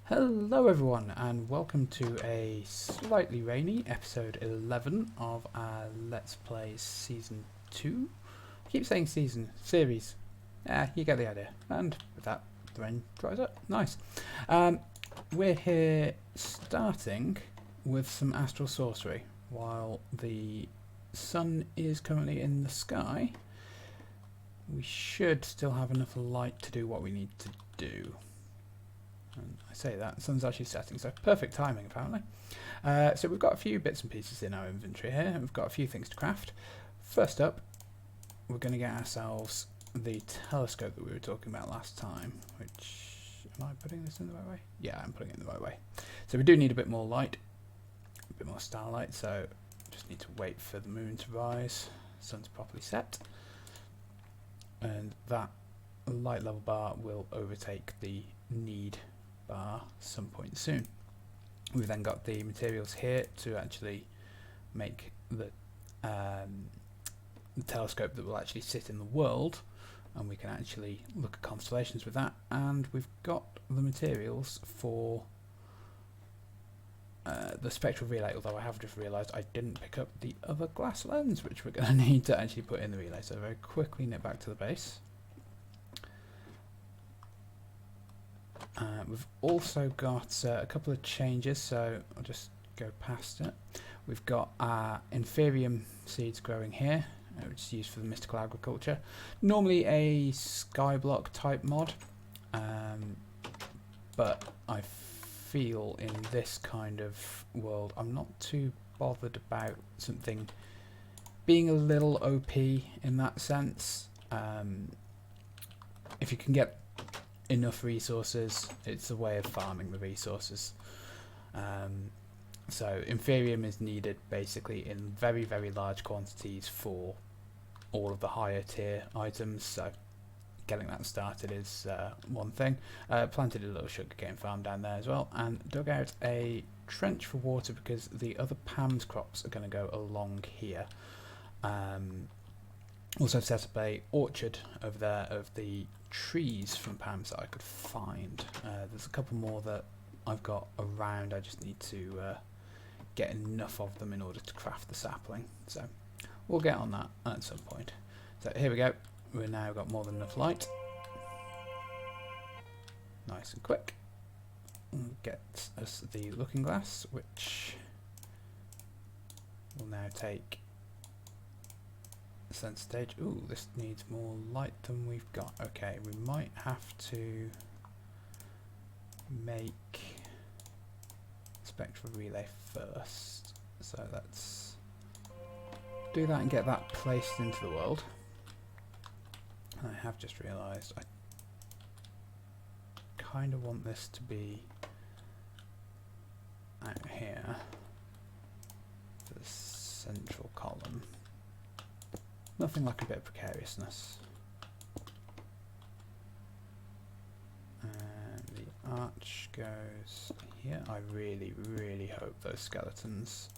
Hello everyone and welcome to a slightly rainy episode 11 of our Let's Play Season 2. I keep saying season, series. You get the idea. And with that, the rain dries up. Nice. We're here starting with some Astral Sorcery. While the sun is currently in the sky, we should still have enough light to do what we need to do. And I say that, the sun's actually setting, so perfect timing apparently. So we've got a few bits and pieces in our inventory here, and we've got a few things to craft. First up, we're going to get ourselves the telescope that we were talking about last time, which, am I putting this in the right way? Yeah, I'm putting it in the right way. So we do need a bit more light, a bit more starlight, so just need to wait for the moon to rise, sun's properly set, and that light level bar will overtake the need bar some point soon. We've then got the materials here to actually make the telescope that will actually sit in the world, and we can actually look at constellations with that, and we've got the materials for the spectral relay, although I have just realised I didn't pick up the other glass lens which we're going to need to actually put in the relay, so very quickly nip back to the base. We've also got a couple of changes, so I'll just go past it. We've got our Inferium seeds growing here, which is used for the mystical agriculture. Normally a skyblock type mod, but I feel in this kind of world I'm not too bothered about something being a little OP in that sense. If you can get enough resources, it's a way of farming the resources. So Inferium is needed basically in very, very large quantities for all of the higher tier items, so getting that started is one thing. Planted a little sugarcane farm down there as well, and dug out a trench for water because the other Pam's crops are going to go along here. Also set up a orchard over there of the trees from Pam's that I could find. There's a couple more that I've got around, I just need to get enough of them in order to craft the sapling, so we'll get on that at some point. So here we go, we've now got more than enough light, nice and quick. We'll get us the looking glass, which will now take center stage. Ooh, this needs more light than we've got. Okay, we might have to make spectral relay first. So let's do that and get that placed into the world. And I have just realised I kind of want this to be out here, the central column. Nothing like a bit of precariousness. And the arch goes here. I really, really hope those skeletons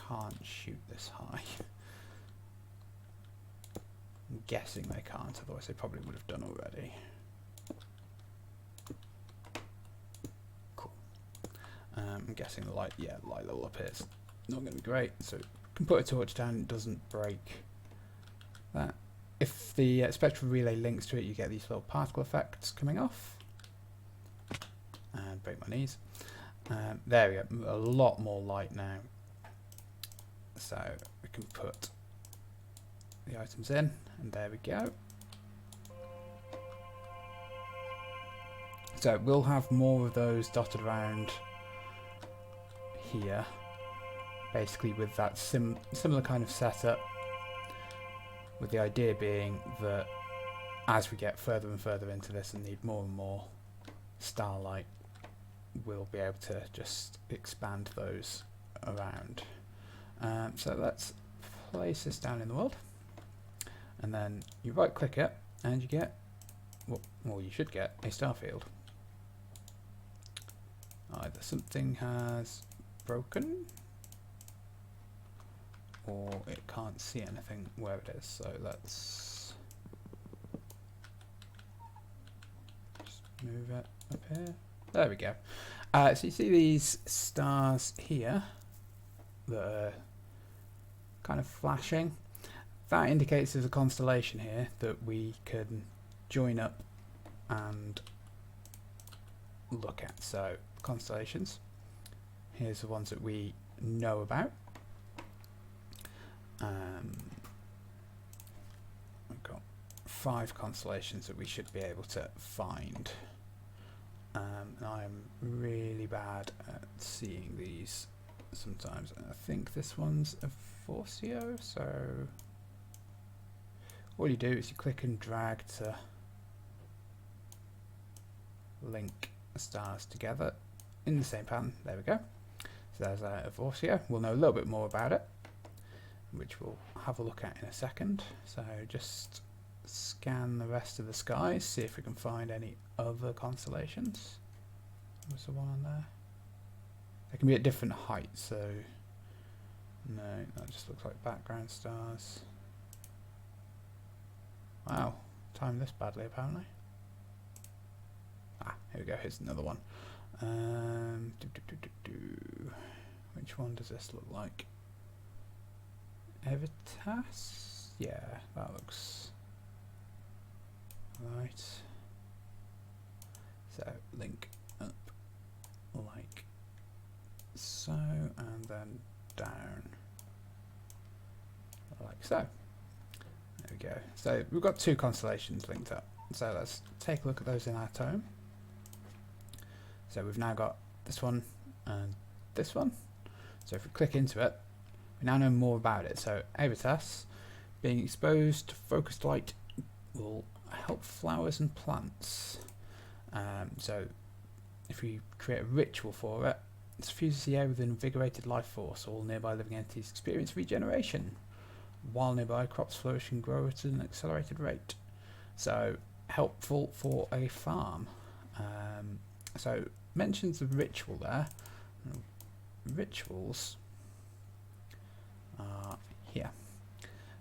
can't shoot this high. I'm guessing they can't, otherwise they probably would have done already. Cool. I'm guessing the light level up here is not going to be great, so can put a torch down, it doesn't break that. If the spectral relay links to it, you get these little particle effects coming off. And break my knees. There we go, a lot more light now. So we can put the items in, and there we go. So we'll have more of those dotted around here, basically with that similar kind of setup, with the idea being that as we get further and further into this and need more and more starlight, we'll be able to just expand those around. So let's place this down in the world, and then you right click it and you get, well you should get a star field. Either something has broken or it can't see anything where it is, so let's just move it up here. There we go. So you see these stars here that are kind of flashing. That indicates there's a constellation here that we can join up and look at. So constellations, here's the ones that we know about. We've got 5 constellations that we should be able to find. And I am really bad at seeing these sometimes. I think this one's a Vorcio, so all you do is you click and drag to link the stars together in the same pattern. There we go. So there's a Vorcio. We'll know a little bit more about it, which we'll have a look at in a second. So just scan the rest of the skies, see if we can find any other constellations. Was the one on there? They can be at different heights, so no, that just looks like background stars. Wow, timed this badly apparently. Ah, here we go, here's another one. Which one does this look like? Evitas? Yeah, that looks right. So link up like so, and then down like so. There we go. So we've got 2 constellations linked up. So let's take a look at those in our tome. So we've now got this one and this one. So if we click into it, we now know more about it. So Avitas, being exposed to focused light, will help flowers and plants. So if we create a ritual for it, it suffuses the air with an invigorated life force. All nearby living entities experience regeneration, while nearby crops flourish and grow at an accelerated rate. So helpful for a farm. So mentions the ritual there. Rituals are here.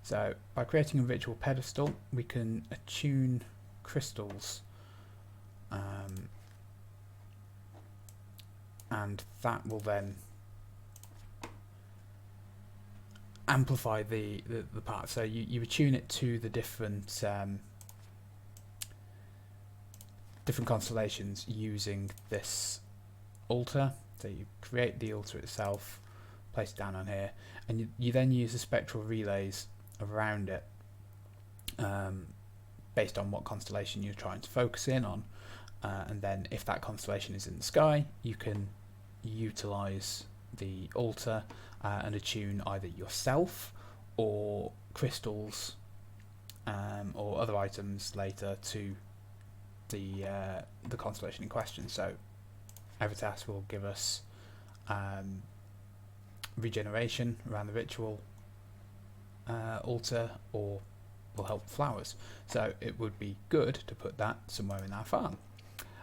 So by creating a ritual pedestal, we can attune crystals, and that will then amplify the part. So you attune it to the different different constellations using this altar. So you create the altar itself, place it down on here, and you then use the spectral relays around it, based on what constellation you're trying to focus in on, and then if that constellation is in the sky, you can utilize the altar and attune either yourself or crystals or other items later to the constellation in question. So Avitas will give us regeneration around the ritual altar, or will help flowers. So it would be good to put that somewhere in our farm.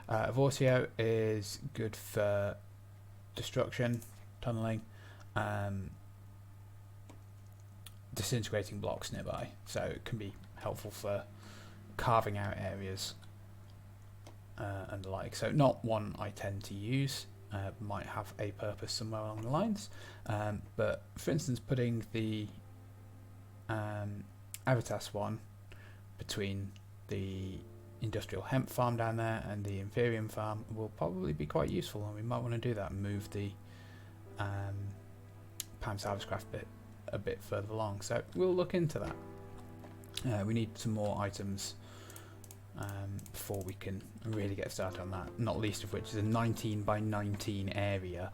Vorcio is good for destruction, tunneling, disintegrating blocks nearby. So it can be helpful for carving out areas and the like. So not one I tend to use. Might have a purpose somewhere along the lines, but for instance, putting the Avitas one between the industrial hemp farm down there and the Inferium farm will probably be quite useful, and we might want to do that and move the Pam's Harvestcraft bit a bit further along. So we'll look into that. We need some more items before we can really get started on that, not least of which is a 19 by 19 area,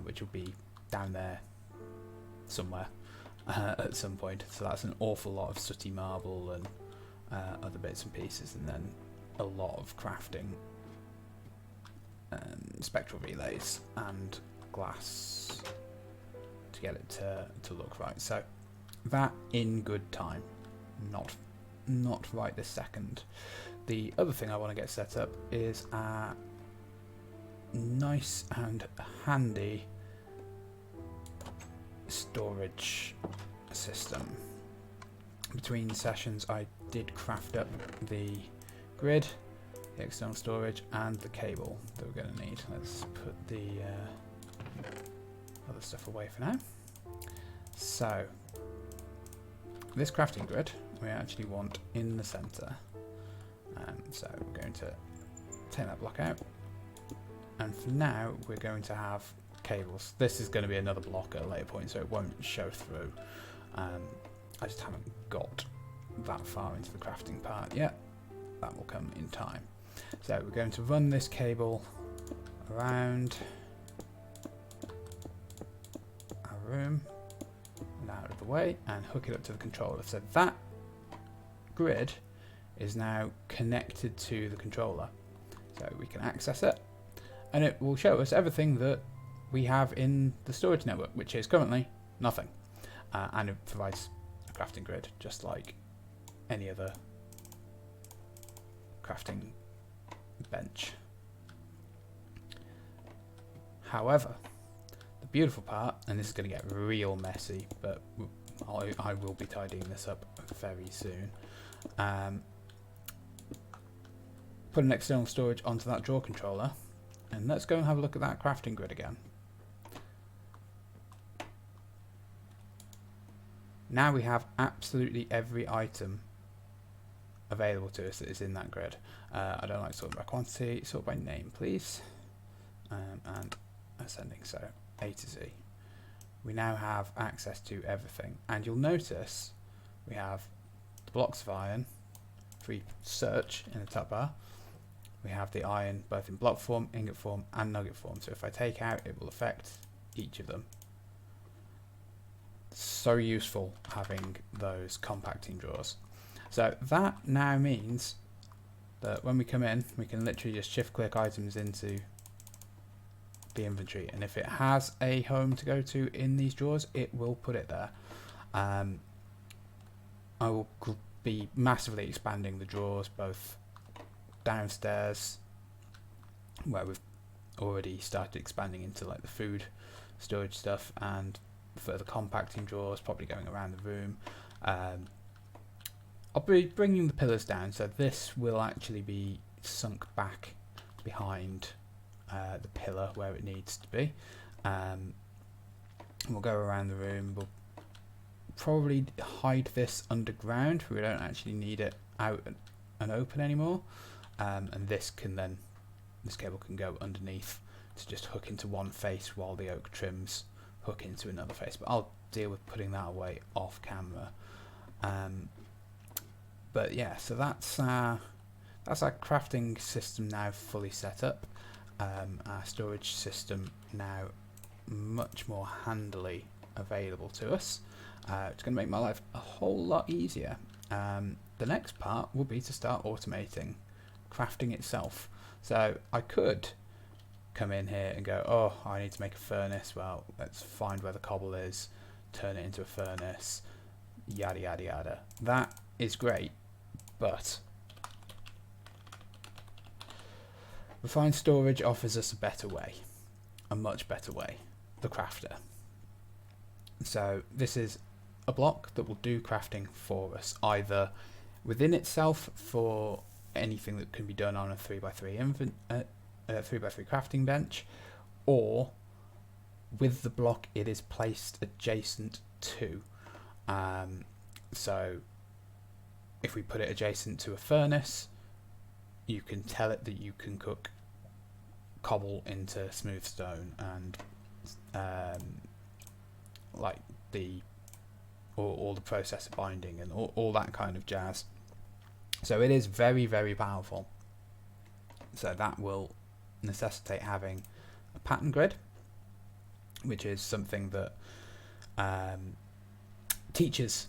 which will be down there somewhere at some point. So that's an awful lot of sooty marble and other bits and pieces, and then a lot of crafting, spectral relays and glass to get it to look right. So that in good time, not right this second. The other thing I want to get set up is a nice and handy storage system. Between sessions I did craft up the grid, the external storage, and the cable that we're going to need. Let's put the other stuff away for now. So, this crafting grid we actually want in the centre. So we're going to take that block out, and for now we're going to have cables. This is going to be another block at a later point, so it won't show through. I just haven't got that far into the crafting part yet. That will come in time. So we're going to run this cable around our room and out of the way and hook it up to the controller. So that grid is now connected to the controller. So we can access it, and it will show us everything that we have in the storage network, which is currently nothing. And it provides a crafting grid, just like any other crafting bench. However, the beautiful part, and this is going to get real messy, but I will be tidying this up very soon. Put an external storage onto that drawer controller, and let's go and have a look at that crafting grid again. Now we have absolutely every item available to us that is in that grid. I don't like sorting by quantity, sort by name please, and ascending, so A to Z. We now have access to everything, and you'll notice we have the blocks of iron, free search in the top bar. We have the iron both in block form, ingot form and nugget form, so if I take out it will affect each of them. So useful having those compacting drawers. So that now means that when we come in, we can literally just shift click items into the inventory, and if it has a home to go to in these drawers, it will put it there. I will be massively expanding the drawers both downstairs, where we've already started expanding into like the food storage stuff, and further compacting drawers probably going around the room. I'll be bringing the pillars down, so this will actually be sunk back behind the pillar where it needs to be. We'll go around the room. We'll probably hide this underground. We don't actually need it out and open anymore. And this cable can go underneath to just hook into one face while the oak trims hook into another face. But I'll deal with putting that away off camera. But yeah, so that's our crafting system now fully set up. Our storage system now much more handily available to us. It's going to make my life a whole lot easier. The next part will be to start automating crafting itself. So I could come in here and go, oh, I need to make a furnace. Well, let's find where the cobble is, turn it into a furnace, yada yada yada. That is great, but refined storage offers us a better way, a much better way, the crafter. So this is a block that will do crafting for us, either within itself for anything that can be done on a 3x3 3x3 crafting bench, or with the block it is placed adjacent to. So if we put it adjacent to a furnace, you can tell it that you can cook cobble into smooth stone, and like all the process of binding and all that kind of jazz. So it is very, very powerful. So that will necessitate having a pattern grid, which is something that teaches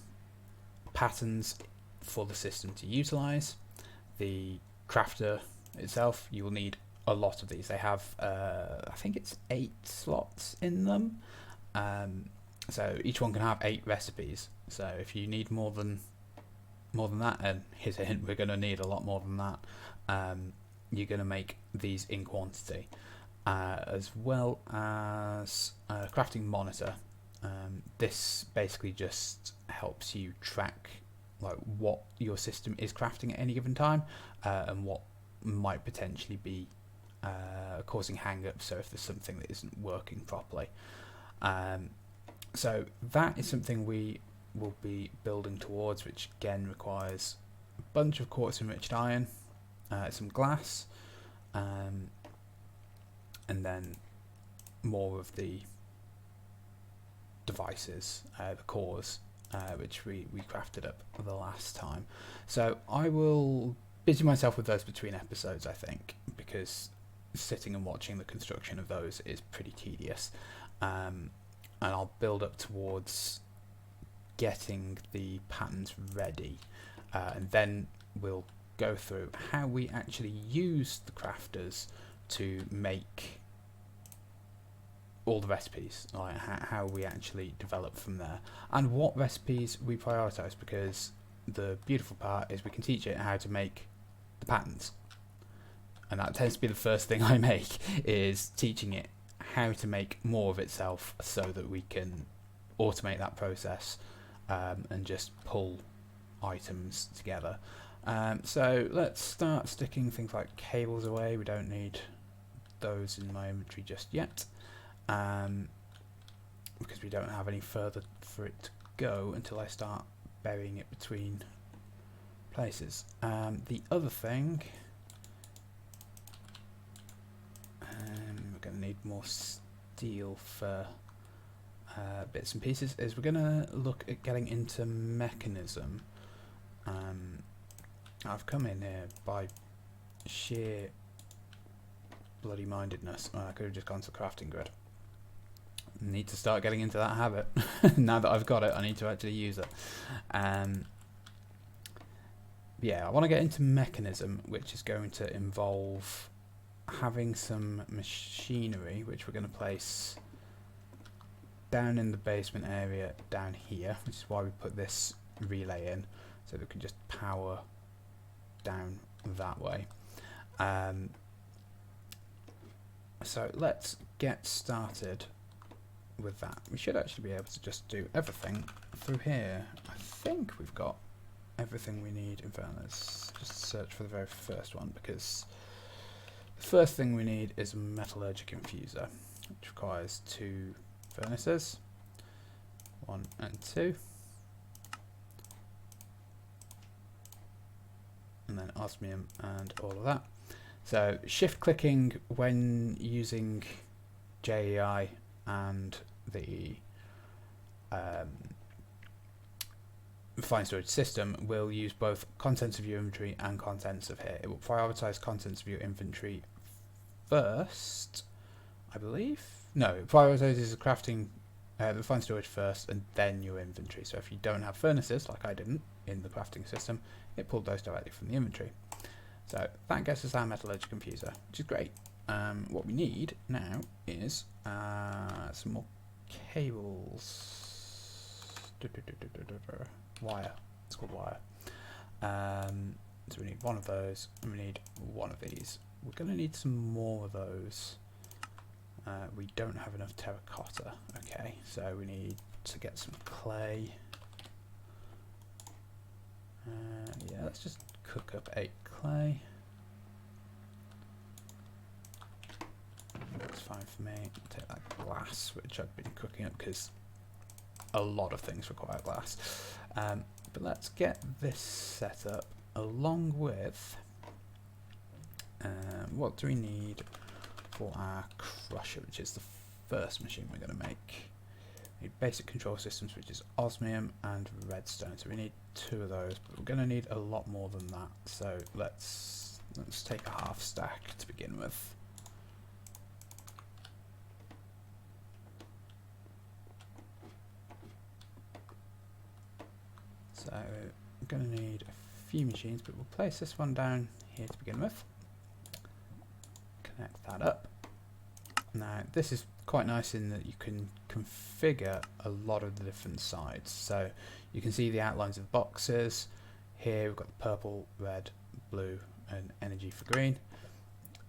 patterns for the system to utilize. The crafter itself, you will need a lot of these. They have I think it's 8 slots in them, so each one can have 8 recipes. So if you need more than that, and here's a hint, we're going to need a lot more than that, you're going to make these in quantity, as well as a crafting monitor. This basically just helps you track like what your system is crafting at any given time, and what might potentially be causing hang-ups, so if there's something that isn't working properly. So that is something we will be building towards, which again requires a bunch of quartz enriched iron, some glass, and then more of the devices, the cores, which we crafted up the last time. So I will busy myself with those between episodes, I think, because sitting and watching the construction of those is pretty tedious. And I'll build up towards getting the patterns ready, and then we'll go through how we actually use the crafters to make all the recipes, like how we actually develop from there, and what recipes we prioritize, because the beautiful part is we can teach it how to make the patterns, and that tends to be the first thing I make, is teaching it how to make more of itself so that we can automate that process, and just pull items together. So let's start sticking things like cables away. We don't need those in my inventory just yet, because we don't have any further for it to go until I start burying it between places. The other thing, we're going to need more steel for bits and pieces, is we're going to look at getting into Mekanism. I've come in here by sheer bloody mindedness. I could have just gone to the crafting grid. Need to start getting into that habit. Now that I've got it, I need to actually use it. Yeah, I want to get into Mekanism, which is going to involve having some machinery, which we're going to place down in the basement area down here, which is why we put this relay in, so that we can just power down that way. So let's get started with that. We should actually be able to just do everything through here. I think we've got everything we need. In fact, let's just search for the very first one, because the first thing we need is a metallurgic infuser, which requires 2 furnaces, 1 and 2, and then osmium and all of that. So shift clicking when using JEI and the fine storage system will use both contents of your inventory and contents of here. It will prioritize contents of your inventory first, I believe. No, it prioritizes the crafting, the fine storage first, and then your inventory. So if you don't have furnaces, like I didn't in the crafting system, it pulled those directly from the inventory. So that gets us our metallurgic infuser, which is great. What we need now is some more cables. Wire. It's called wire. So we need 1 of those, and we need 1 of these. We're going to need some more of those. We don't have enough terracotta. Okay, so we need to get some clay. Yeah, let's just cook up 8 clay. Looks fine for me. Take that glass, which I've been cooking up because a lot of things require glass. But let's get this set up along with what do we need for our crusher, which is the first machine we're going to make. We need basic control systems, which is osmium and redstone. So we need 2 of those, but we're going to need a lot more than that. So let's take a half stack to begin with. So we're going to need a few machines, but we'll place this one down here to begin with. Connect that up. Now this is quite nice in that you can configure a lot of the different sides. So you can see the outlines of the boxes. Here we've got the purple, red, blue and energy for green.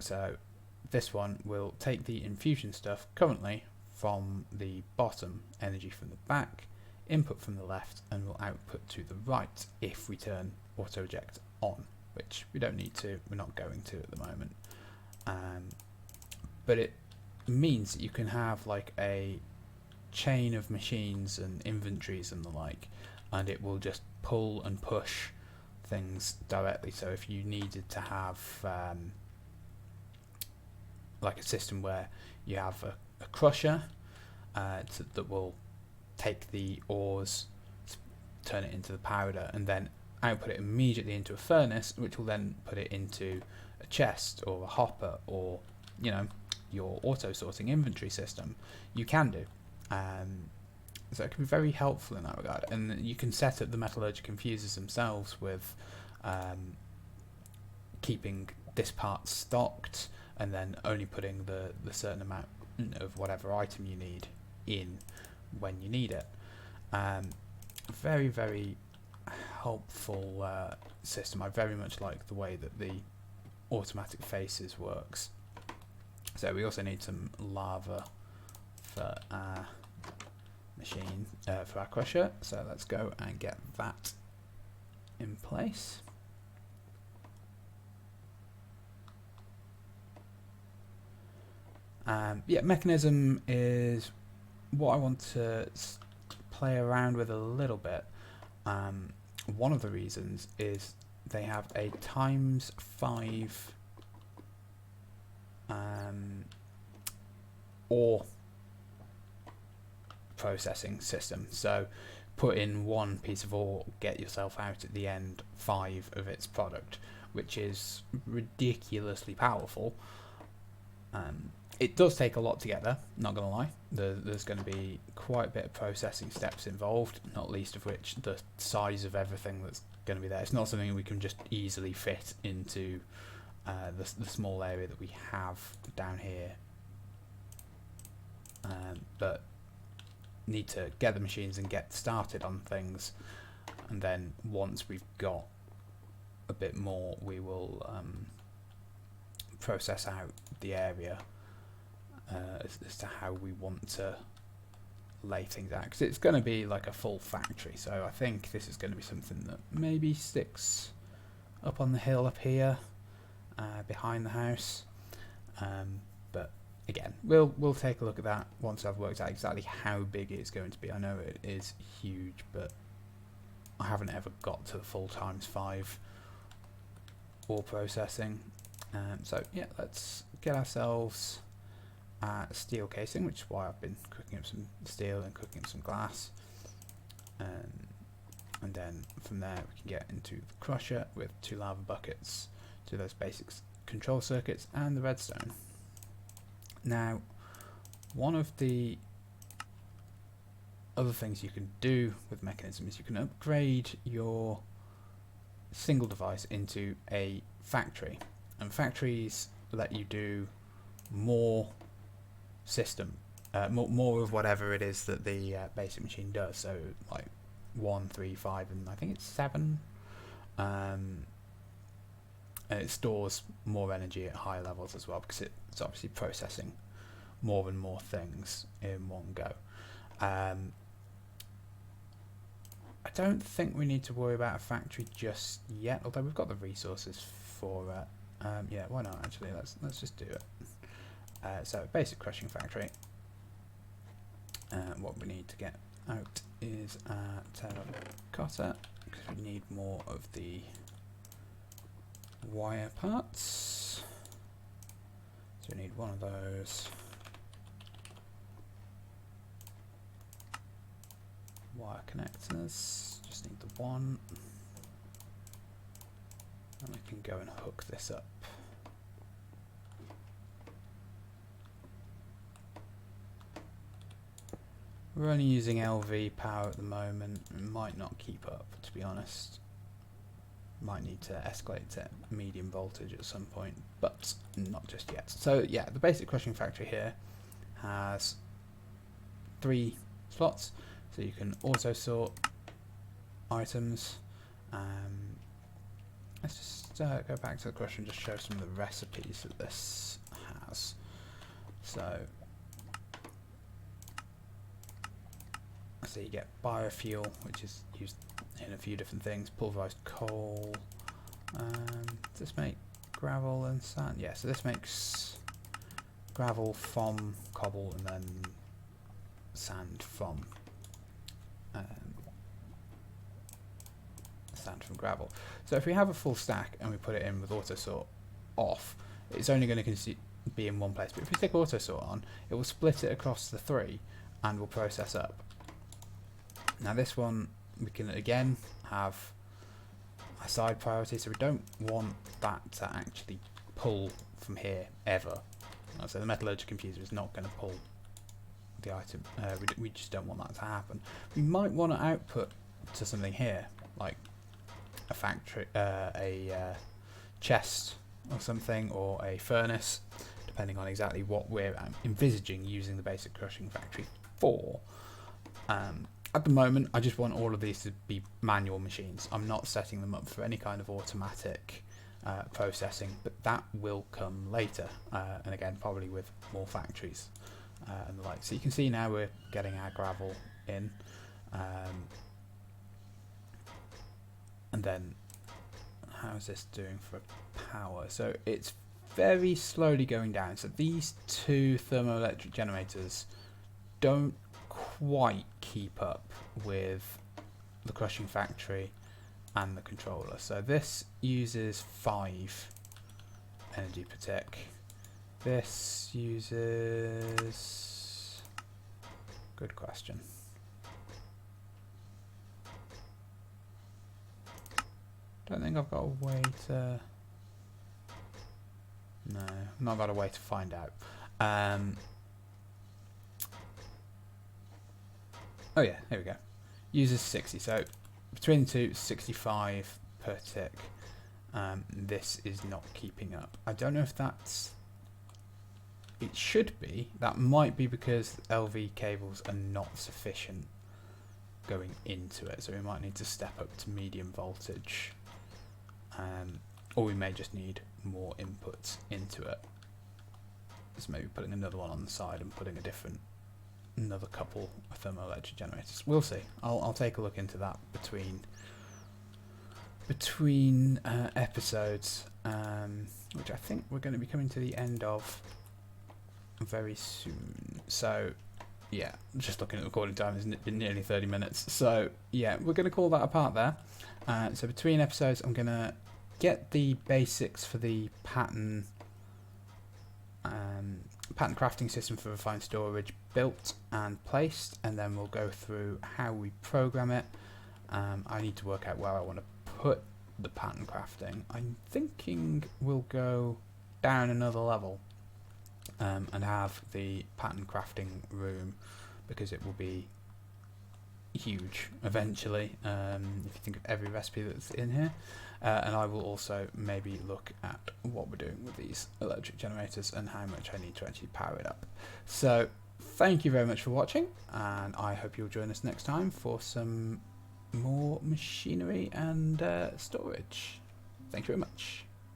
So this one will take the infusion stuff currently from the bottom, energy from the back, input from the left, and will output to the right if we turn auto eject on. which we don't need to, we're not going to at the moment. But it means that you can have like a chain of machines and inventories and the like, and it will just pull and push things directly. So if you needed to have like a system where you have a crusher that will take the ores, turn it into the powder, and then output it immediately into a furnace, which will then put it into a chest or a hopper, or your auto sorting inventory system, you can do. So it can be very helpful in that regard, and you can set up the metallurgic infusers themselves with keeping this part stocked and then only putting the certain amount of whatever item you need in when you need it. Very, very helpful system. I very much like the way that the automatic faces works. So we also need some lava for our machine, for our crusher, so let's go and get that in place. Yeah, Mekanism is what I want to play around with a little bit. One of the reasons is they have a ×5 ore processing system. So put in one piece of ore, get yourself out at the end 5 of its product, which is ridiculously powerful. It does take a lot to get there, not gonna lie. There's going to be quite a bit of processing steps involved, not least of which the size of everything that's going to be there. It's not something we can just easily fit into the small area that we have down here, but need to get the machines and get started on things, and then once we've got a bit more, we will process out the area as to how we want to lay things out, because it's going to be like a full factory. So I think this is going to be something that maybe sticks up on the hill up here behind the house, but again, we'll take a look at that once I've worked out exactly how big it's going to be. I know it is huge, but I haven't ever got to the full ×5 ore processing. So yeah, let's get ourselves steel casing, which is why I've been cooking up some steel and cooking up some glass, and then from there we can get into the crusher with 2 lava buckets, 2 of those basic control circuits, and the redstone. Now, one of the other things you can do with Mekanism is you can upgrade your single device into a factory, and factories let you do more more of whatever it is that the basic machine does. So like 1, 3, 5, and I think it's 7. And it stores more energy at higher levels as well, because it's obviously processing more and more things in one go. I don't think we need to worry about a factory just yet, although we've got the resources for it. Yeah, why not? Actually, let's just do it. So basic crushing factory. What we need to get out is terracotta, because we need more of the wire parts. So we need one of those. Wire connectors, just need the one. And I can go and hook this up. We're only using LV power at the moment. It might not keep up, to be honest. Might need to escalate to medium voltage at some point, but not just yet. So yeah, the basic crushing factory here has 3 slots, so you can auto sort items. Let's just go back to the crusher and just show some of the recipes that this has. So you get biofuel, which is used in a few different things, pulverized coal, Does this make gravel and sand? Yeah, so this makes gravel from cobble and then sand from gravel. So if we have a full stack and we put it in with auto sort off, it's only going to be in one place. But if we stick auto sort on, it will split it across the 3 and will process up. Now this one we can again have a side priority, so we don't want that to actually pull from here ever. So the metallurgical computer is not going to pull the item. We just don't want that to happen. We might want to output to something here, like a factory, a chest or something, or a furnace, depending on exactly what we're envisaging using the basic crushing factory for. At the moment, I just want all of these to be manual machines. I'm not setting them up for any kind of automatic processing, but that will come later, and again probably with more factories and the like. So you can see now we're getting our gravel in, and then how's this doing for power? So it's very slowly going down. So these 2 thermoelectric generators don't quite keep up with the crushing factory and the controller. So this uses 5 energy per tick. This uses... Good question. Don't think I've got a way to... No, I've not got a way to find out. Oh yeah, here we go. Uses 60, so between the 2, 65 per tick. This is not keeping up. I don't know if that's... It should be. That might be because LV cables are not sufficient going into it, so we might need to step up to medium voltage. Or we may just need more inputs into it. So maybe putting another one on the side and putting another couple of thermoelectric generators. We'll see. I'll take a look into that between episodes, which I think we're going to be coming to the end of very soon. So yeah, just looking at the recording time, it's been nearly 30 minutes. So yeah, we're going to call that a part there. So between episodes, I'm going to get the basics for the pattern crafting system for refined storage built and placed, and then we'll go through how we program it. I need to work out where I want to put the pattern crafting. I'm thinking we'll go down another level and have the pattern crafting room, because it will be huge eventually, if you think of every recipe that's in here. And I will also maybe look at what we're doing with these electric generators and how much I need to actually power it up. So thank you very much for watching, and I hope you'll join us next time for some more machinery and storage. Thank you very much.